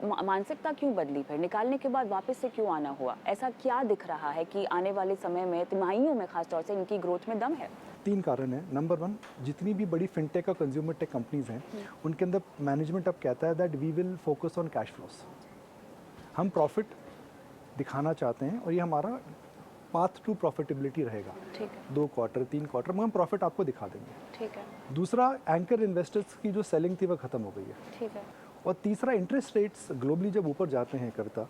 मानसिकता क्यों बदली? फिर निकालने के बाद वापस से क्यों आना हुआ? ऐसा क्या दिख रहा है कि आने वाले समय में, तिमाहियों में खास तौर से इनकी ग्रोथ में दम है? 3 कारण हैं। नंबर 1, जितनी भी बड़ी फिनटेक और कंज्यूमर टेक कंपनीज़ हैं, उनके अंदर मैनेजमेंट अब कहता है that we will focus on cash flows. हम प्रॉफिट दिखाना चाहते हैं और ये हमारा पाथ टू प्रॉफिटेबिलिटी रहेगा। ठीक है। 2 क्वार्टर, 3 क्वार्टर में हम प्रॉफिट आपको दिखा देंगे। ठीक है। दूसरा, एंकर इन्वेस्टर्स की जो सेलिंग थी वह खत्म हो गई है। ठीक है। और तीसरा, इंटरेस्ट रेट्स ग्लोबली जब ऊपर जाते हैं करता,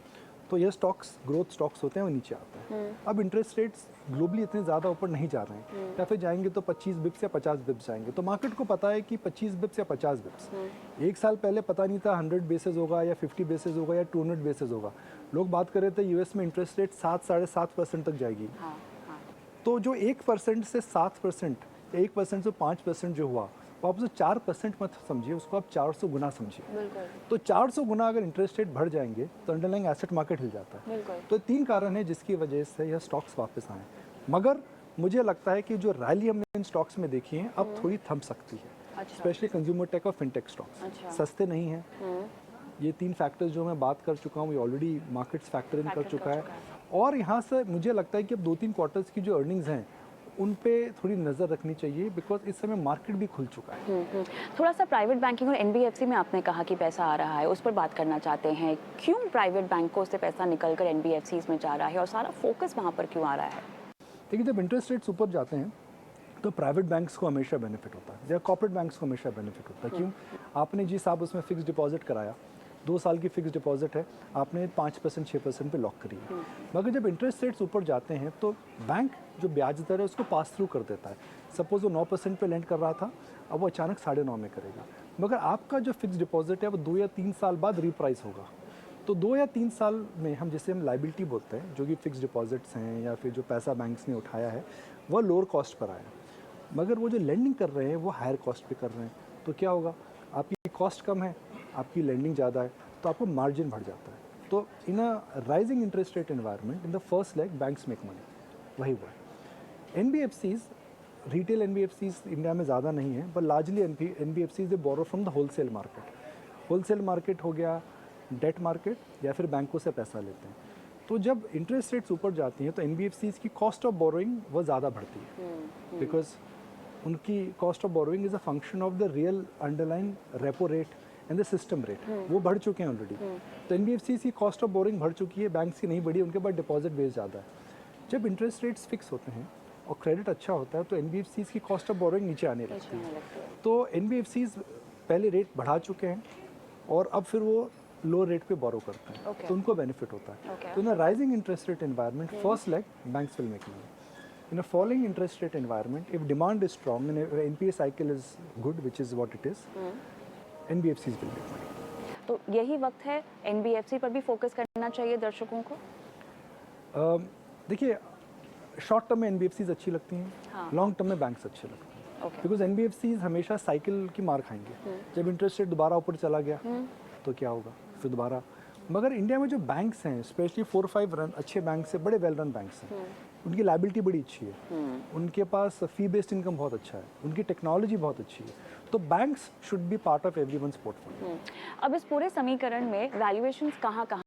तो ये स्टॉक्स, ग्रोथ स्टॉक्स होते हैं, वो नीचे आते हैं। अब इंटरेस्ट रेट्स ग्लोबली इतने ज़्यादा ऊपर नहीं जा रहे हैं, या फिर जाएंगे तो 25 बिप्स या 50 बिप्स जाएंगे। तो मार्केट को पता है कि 25 बिप्स या 50 बिप्स, एक साल पहले पता नहीं था 100 बेसिस होगा या 50 बेसिस होगा या 200 बेसिस होगा। लोग बात कर रहे थे यूएस में इंटरेस्ट रेट 7 साढ़े 7% तक जाएगी। हाँ, हाँ। तो जो 1% से 7%, 1% से 5% जो हुआ, वो आप उसे 4% मत समझिए, उसको आप 400 गुना समझिए। बिल्कुल। तो 400 गुना अगर इंटरेस्ट रेट बढ़ जाएंगे तो अंडरलाइंग एसेट मार्केट हिल जाता है। बिल्कुल। तो 3 कारण है जिसकी वजह से यह स्टॉक्स वापस आए। मगर मुझे लगता है कि जो रैली हमने इन स्टॉक्स में देखी है अब थोड़ी थम सकती है। अच्छा। स्पेशली कंज्यूमर टेक और फिनटेक स्टॉक्स। अच्छा। सस्ते नहीं हैं। ये 3 फैक्टर्स जो मैं बात कर चुका हूँ, ये ऑलरेडी मार्केट्स फैक्टर इन कर चुका है। और यहाँ से मुझे लगता है कि अब 2-3 क्वार्टर्स की जो अर्निंग्स हैं उन पे थोड़ी नज़र रखनी चाहिए, बिकॉज इस समय मार्केट भी खुल चुका है। थोड़ा सा प्राइवेट बैंकिंग और एनबीएफसी में आपने कहा कि पैसा आ रहा है, उस पर बात करना चाहते हैं। क्यों प्राइवेट बैंकों से पैसा निकलकर एनबीएफसीज में जा रहा है और सारा फोकस वहाँ पर क्यों आ रहा है? देखिए, जब इंटरेस्ट रेट्स ऊपर जाते हैं तो प्राइवेट बैंक्स को हमेशा बेनिफिट होता है, या कॉर्पोरेट बैंक्स को हमेशा बेनिफिट होता है। क्यों? आपने जी साहब उसमें फिक्स डिपॉजिट कराया, 2 साल की फिक्स डिपॉजिट है, आपने 5% 6% पे लॉक करी है। मगर जब इंटरेस्ट रेट्स ऊपर जाते हैं तो बैंक जो ब्याज दर है उसको पास थ्रू कर देता है। सपोज वो 9% पे लेंड कर रहा था, अब वो अचानक 9.5 में करेगा। मगर आपका जो फिक्स डिपॉजिट है वो 2 या 3 साल बाद रिप्राइस होगा। तो 2 या 3 साल में हम जिसे हम लाइबिलिटी बोलते हैं, जो कि फिक्स डिपॉजिट्स हैं या फिर जो पैसा बैंक्स ने उठाया है, वह लोअर कॉस्ट पर आया। मगर वो जो लेंडिंग कर रहे हैं वो हायर कॉस्ट पे कर रहे हैं। तो क्या होगा? आपकी कॉस्ट कम है, आपकी लेंडिंग ज़्यादा है, तो आपको मार्जिन बढ़ जाता है। तो in a rising interest rate environment, in the first leg banks make money, वही हुआ है। एनबीएफसीज, रिटेल एनबीएफसीज इंडिया में ज़्यादा नहीं है, पर largely NBFCs they borrow from the wholesale market. Wholesale market हो गया डेट मार्केट, या फिर बैंकों से पैसा लेते हैं। तो जब इंटरेस्ट रेट्स ऊपर जाती हैं तो एनबीएफसीज की कॉस्ट ऑफ बोरोइंग वो ज़्यादा बढ़ती है, बिकॉज उनकी cost of borrowing is a function of the real underline repo rate and the system rate. वो बढ़ चुके हैं ऑलरेडी। तो एनबीएफसी की कॉस्ट ऑफ बोरोइंग बढ़ चुकी है, बैंक्स की नहीं बढ़ी, उनके पास डिपॉजिट बेस ज़्यादा है। जब इंटरेस्ट रेट्स फिक्स होते हैं और क्रेडिट अच्छा होता है तो एनबीएफसी की कॉस्ट ऑफ बोरोइंग नीचे आने लगती है। तो एनबीएफसी पहले रेट बढ़ा चुके हैं और अब फिर वो लो रेट पे बोरो करते हैं, तो उनको बेनिफिट होता है। तो in a rising interest rate environment, first leg banks will make money. In a falling interest rate environment, if demand is strong and if NPA cycle is good, which is what it is, NBFCs will make money. तो यही वक्त है NBFC पर भी focus करना चाहिए दर्शकों को? देखिए, शॉर्ट टर्म में एनबीएफसीज अच्छी लगती हैं, हाँ। लॉन्ग टर्म में बैंक्स अच्छे लगते हैं। ओके। बिकॉज एनबीएफसीज हमेशा साइकिल की मार खाएंगे। जब इंटरेस्ट रेट दोबारा ऊपर चला गया तो क्या होगा? फिर दोबारा। मगर इंडिया में जो बैंक्स हैं, स्पेशली 4-5 रन अच्छे बैंक्स हैं, बड़े वेल रन बैंक्स हैं, उनकी लाइबिलिटी बड़ी अच्छी है, उनके पास फी बेस्ड इनकम बहुत अच्छा है, उनकी टेक्नोलॉजी बहुत अच्छी है। तो banks should be part of everyone's portfolio. अब इस पूरे समीकरण में वैल्यूएशंस कहाँ